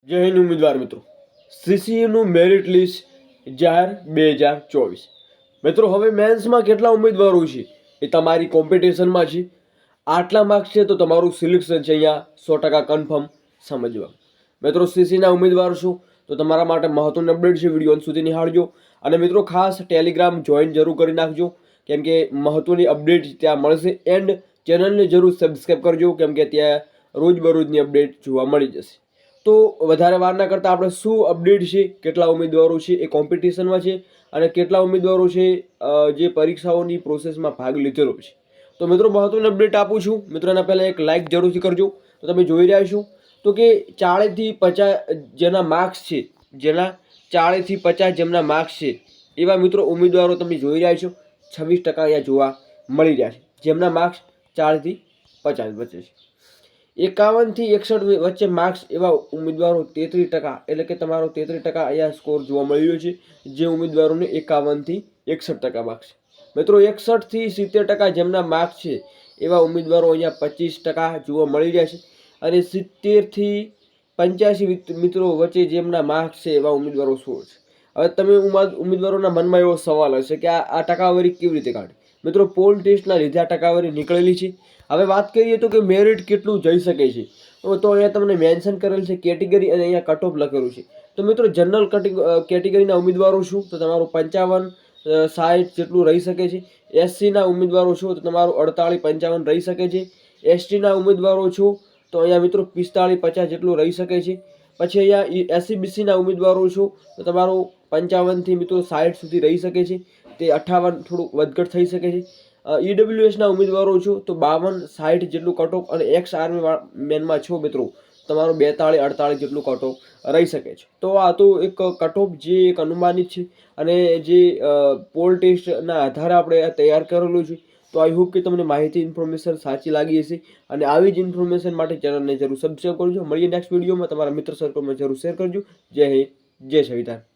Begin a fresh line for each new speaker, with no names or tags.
જય હિન્દ ઉમેદવાર મિત્રો, સીસીનું મેરિટ લિસ્ટ જાહેર 2024. મિત્રો હવે મેન્સમાં કેટલા ઉમેદવારો છે એ તમારી કોમ્પિટિશનમાં છે. આટલા માર્ક્સ છે તો તમારું સિલેક્શન છે અહીંયા 100% કન્ફર્મ સમજવા. મિત્રો સીસીના ઉમેદવાર છો તો તમારા માટે મહત્વની અપડેટ છે, વિડીયો અંત સુધી નિહાળજો. અને મિત્રો ખાસ ટેલિગ્રામ જોઈન જરૂર કરી નાખજો, કેમ કે મહત્વની અપડેટ ત્યાં મળશે. એન્ડ ચેનલને જરૂર સબસ્ક્રાઈબ કરજો, કેમ કે ત્યાં રોજબરોજની અપડેટ જોવા મળી જશે. તો વધારે વાર ના કરતાં આપણે શું અપડેટ છે, કેટલા ઉમેદવારો છે એ કોમ્પિટિશનમાં છે અને કેટલા ઉમેદવારો છે જે પરીક્ષાઓની પ્રોસેસમાં ભાગ લીધેલો છે. તો મિત્રો મહત્વની અપડેટ આપું છું. મિત્રો એના પહેલાં એક લાઇક જરૂરથી કરજો. તો તમે જોઈ રહ્યા છો તો કે 40 થી 50 જેના માર્ક્સ છે, જેના 40 થી 50 જેમના માર્ક્સ છે એવા મિત્રો ઉમેદવારો તમે જોઈ રહ્યા છો. 26% અહીંયા જોવા મળી રહ્યા છે, જેમના માર્ક્સ 40 થી 50 વચ્ચે છે. 51 થી 61 વચ્ચે માર્ક્સ એવા ઉમેદવારો 33%, એટલે કે તમારો 33% અહીંયા સ્કોર જોવા મળી રહ્યો છે, જે ઉમેદવારોને 51 થી 61% માર્ક્સ. મિત્રો 61 થી 70% જેમના માર્ક્સ છે એવા ઉમેદવારો અહીંયા 25% જોવા મળી રહ્યા છે. અને 70 થી 85 મિત્રો વચ્ચે જેમના માર્ક્સ છે એવા ઉમેદવારો 16 છે. હવે તમે ઉમેદવારોના મનમાં એવો સવાલ હશે કે આ ટકાવારી કેવી રીતે કાઢે. મિત્રો પોલ ટેસ્ટના લીધે આ ટકાવારી નીકળેલી છે. હવે વાત કરીએ તો કે મેરિટ કેટલું જઈ શકે છે, તો અહીંયા તમને મેન્શન કરેલ છે કેટેગરી અને અહીંયા કટ ઓફ લખેલું છે. તો મિત્રો જનરલ કેટેગરીના ઉમેદવારો શું, તો તમારું 55 60 જેટલું રહી શકે છે. એસસીના ઉમેદવારો છો તો તમારું 48 55 રહી શકે છે. એસટીના ઉમેદવારો છો તો અહીંયા મિત્રો 45 50 જેટલું રહી શકે છે. પછી અહીંયા એસસીબીસીના ઉમેદવારો છો તો તમારું 55 થી મિત્રો 60 સુધી રહી શકે છે. તે 58 થોડુંક વધઘટ થઈ શકે છે. ઈડબ્લ્યુએસના ઉમેદવારો છો તો 52 60 જેટલું કટ ઓફ, અને એક્સ આર્મી મેનમાં છો મિત્રો તમારું 42 48 જેટલું કટ ઓફ રહી શકે છે. તો આ તો એક કટ ઓફ જે એક અનુમાનિત છે અને જે પોલ ટેસ્ટના આધારે આપણે તૈયાર કરેલું છે. તો આઈ હોપ કે તમને માહિતી ઇન્ફોર્મેશન સાચી લાગી હશે, અને આવી જ ઇન્ફોર્મેશન માટે ચેનલને જરૂર સબસ્ક્રાઈબ કરજો. મળીએ નેક્સ્ટ વિડીયોમાં. તમારા મિત્ર સર્કલમાં જરૂર શેર કરજો. જય હિન્દ, જય સંવિધાન.